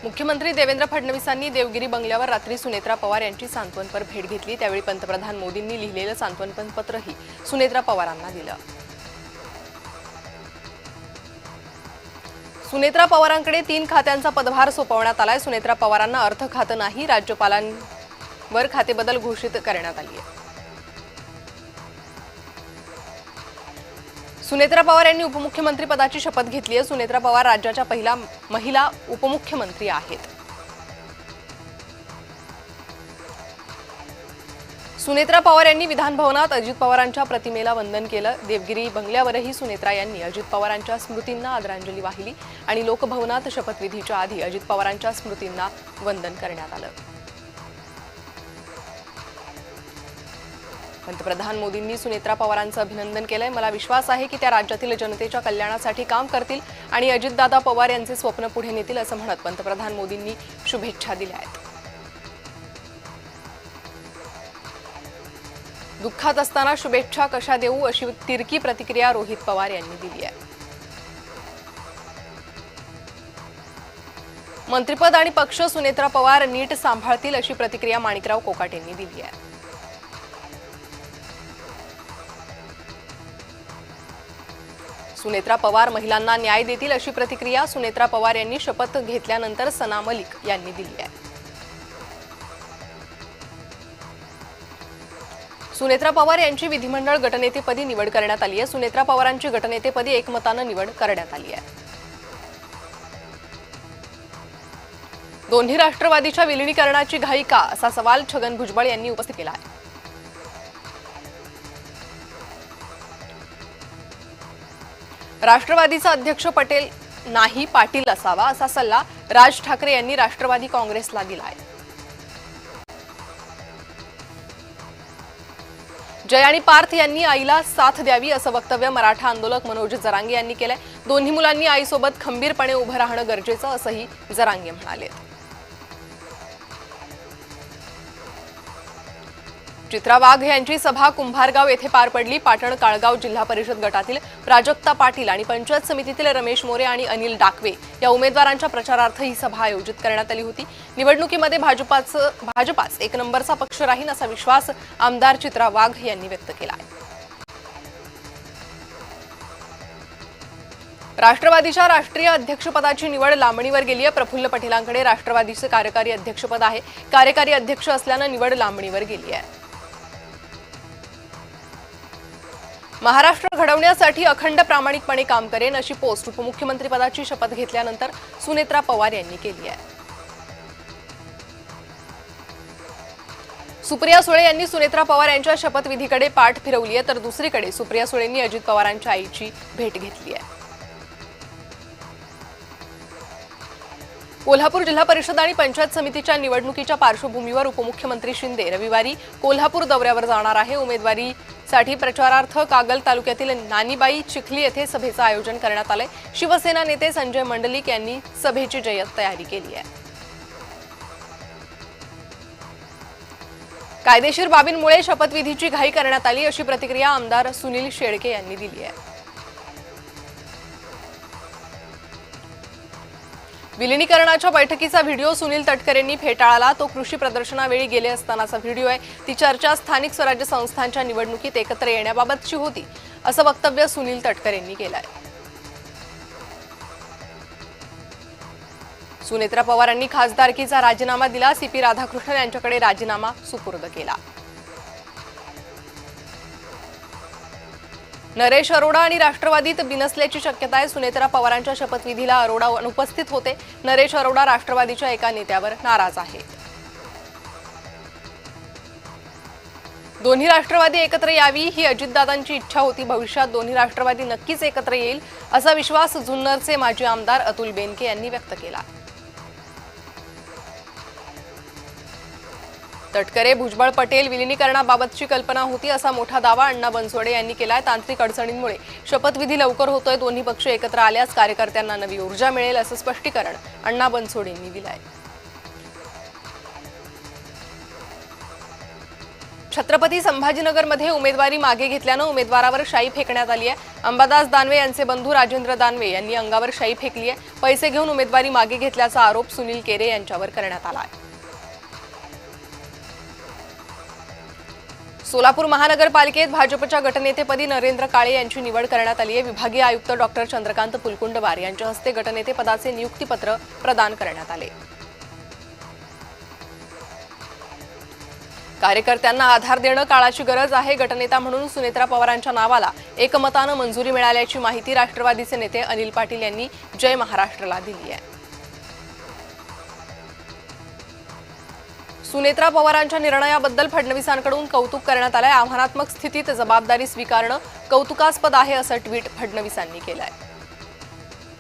मुख्यमंत्री देवेंद्र फडणवीसांनी देवगिरी बंगल्यावर रात्री सुनेत्रा पवार यांची सांत्वनपर भेट घेतली। त्यावेळी पंतप्रधान मोदींनी लिहिलेलं सांत्वनपर पत्रही सुनेत्रा पवारांना दिलं। सुनेत्रा पवारांकडे 3 खात्यांचा पदभार सोपवण्यात आलाय। सुनेत्रा पवारांना अर्थ खातं नाही, राज्यपालांवर खातेबदल घोषित करण्यात आली आहे। सुनेत्रा पवार यांनी उपमुख्यमंत्री पदाची शपथ घेतली आहे। सुनेत्रा पवार राज्याच्या पहिल्या महिला उपमुख्यमंत्री आहेत। सुनेत्रा पवार यांनी विधान भवनात अजित पवारांच्या प्रतिमेला वंदन केलं। देवगिरी बंगल्यावरही सुनेत्रा यांनी अजित पवारांच्या स्मृतींना आदरांजली वाहिली आणि लोकभवनात शपथविधीच्या आधी अजित पवारांच्या स्मृतींना वंदन करण्यात आलं। पंतप्रधान मोदींनी सुनेत्रा पवारांचं अभिनंदन केलंय। मला विश्वास आहे की त्या राज्यातील जनतेच्या कल्याणासाठी काम करतील आणि अजितदादा पवार यांचे स्वप्न पुढे नेतील असं म्हणत पंतप्रधान मोदींनी शुभेच्छा दिल्या आहेत। दुःखात असताना शुभेच्छा कशा देऊ अशी तिरकी प्रतिक्रिया रोहित पवार यांनी दिली आहे। मंत्रिपद आणि पक्ष सुनेत्रा पवार नीट सांभाळतील अशी प्रतिक्रिया माणिकराव कोकाटे यांनी दिली आहे। सुनेत्रा पवार महिलांना न्याय देतील अशी प्रतिक्रिया सुनेत्रा पवार यांनी शपथ घेतल्यानंतर सना मलिक यांनी दिली आहे। सुनेत्रा पवार यांची विधिमंडळ गटनेतेपदी निवड करण्यात आली आहे। सुनेत्रा पवारांची गटनेतेपदी एकमतानं निवड करण्यात आली आहे। दोन्ही राष्ट्रवादीच्या विलीनीकरणाची घाई का असा सवाल छगन भुजबळ यांनी उपस्थित केला आहे। राष्ट्रवादीचा अध्यक्ष पटेल नाही पाटील असावा असा सल्ला राज ठाकरे यांनी राष्ट्रवादी काँग्रेसला दिला आहे। जय आणि पार्थ यांनी आईला साथ द्यावी असं वक्तव्य मराठा आंदोलक मनोज जरांगे यांनी केलंय। दोन्ही मुलांनी आईसोबत खंबीरपणे उभं राहणं गरजेचं असंही जरांगे म्हणाले। चित्रा वाघ यांची सभा कुंभारगाव येथे पार पडली। पाटण काळगाव जिल्हा परिषद गटातील प्राजक्ता पाटील आणि पंचायत समितीतील रमेश मोरे आणि अनिल डाकवे या उमेदवारांच्या प्रचारार्थ ही सभा आयोजित करण्यात आली होती। निवडणुकीमध्ये भाजपाच एक नंबरचा पक्ष राहील असा विश्वास आमदार चित्रा वाघ यांनी व्यक्त केला आहे। राष्ट्रवादीच्या राष्ट्रीय अध्यक्षपदाची निवड लांबणीवर गेली आहे। प्रफुल्ल पटेलांकडे राष्ट्रवादीचे कार्यकारी अध्यक्षपद आहे। कार्यकारी अध्यक्ष असल्यानं निवड लांबणीवर गेली आहे। महाराष्ट्र घडवण्यासाठी अखंड प्रामाणिकपणे काम करेन अशी पोस्ट उपमुख्यमंत्री पदाची शपथ घेतल्यानंतर सुनेत्रा पवार यांनी केली आहे। सुप्रिया सुळे यांनी सुनेत्रा पवार यांच्या शपथविधीकडे पाठ फिरवली आहे, तर दुसरीकडे सुप्रिया सुळेंनी अजित पवारांच्या आईची भेट घेतली आहे। कोल्हापूर जिल्हा परिषद आणि पंचायत समितीच्या निवडणुकीच्या पार्श्वभूमीवर उपमुख्यमंत्री शिंदे रविवारी कोल्हापूर दौऱ्यावर जाणार आहे। उमेदवारीसाठी प्रचारार्थ कागल तालुक्यातील नानीबाई चिखली येथे सभेचं आयोजन करण्यात आलंय। शिवसेना नेते संजय मंडलिक यांनी सभेची जय्यत तयारी केली आहे। कायदेशीर बाबींमुळे शपथविधीची घाई करण्यात आली अशी प्रतिक्रिया आमदार सुनील शेळके यांनी दिली आहे। विलीनीकरणाच्या बैठकीचा व्हिडिओ सुनील तटकरेंनी फेटाळला। तो कृषी प्रदर्शनावेळी गेले असतानाचा व्हिडिओ आहे। ती चर्चा स्थानिक स्वराज्य संस्थांच्या निवडणुकीत एकत्र येण्याबाबतची होती असं वक्तव्य सुनील तटकरेंनी केलं आहे। सुनेत्रा पवारांनी खासदारकीचा राजीनामा दिला। सीपी राधाकृष्णन यांच्याकडे राजीनामा सुपूर्द केला। नरेश अरोडा आणि राष्ट्रवादीत बिनसल्याची शक्यता आहे। सुनेत्रा पवारांच्या शपथविधीला अरोडा अनुपस्थित होते। नरेश अरोडा राष्ट्रवादीच्या एका नेत्यावर नाराज आहेत। दोन्ही राष्ट्रवादी एकत्र यावी ही अजितदादांची इच्छा होती। भविष्यात दोन्ही राष्ट्रवादी नक्कीच एकत्र येईल असा विश्वास जुन्नरचे माजी आमदार अतुल बेनके यांनी व्यक्त केला। तटकरे भुजबळ पटेल विलीनीकरणाबाबतची कल्पना होती असा मोठा दावा अण्णा बनसोडे यांनी केलाय। तांत्रिक अडचणींमुळे शपथविधी लवकर होतोय। दोन्ही पक्ष एकत्र आल्यास कार्यकर्त्यांना नवी ऊर्जा मिळेल असं स्पष्टीकरण अण्णा बनसोडे यांनी दिलंय। छत्रपती संभाजीनगरमध्ये उमेदवारी मागे घेतल्यानं उमेदवारावर शाई फेकण्यात आली आहे। अंबादास दानवे यांचे बंधू राजेंद्र दानवे यांनी अंगावर शाई फेकली आहे। पैसे घेऊन उमेदवारी मागे घेतल्याचा आरोप सुनील केरे यांच्यावर करण्यात आला आहे। सोलापूर महानगरपालिकेत भाजपच्या गटनेतेपदी नरेंद्र काळे यांची निवड करण्यात आली आहे। विभागीय आयुक्त डॉक्टर चंद्रकांत पुलकुंडवार यांच्या हस्ते गटनेतेपदाचे नियुक्तीपत्र प्रदान करण्यात आले। कार्यकर्त्यांना आधार देणं काळाची गरज आहे। गटनेता म्हणून सुनेत्रा पवारांच्या नावाला एकमतानं मंजुरी मिळाल्याची माहिती राष्ट्रवादीचे नेते अनिल पाटील यांनी जय महाराष्ट्रला दिली आहे। सुनेत्रा पवारांच्या निर्णयाबद्दल फडणवीसांकडून कौतुक करण्यात आलंय। आव्हानात्मक स्थितीत जबाबदारी स्वीकारणं कौतुकास्पद आहे असं ट्विट फडणवीसांनी केलंय।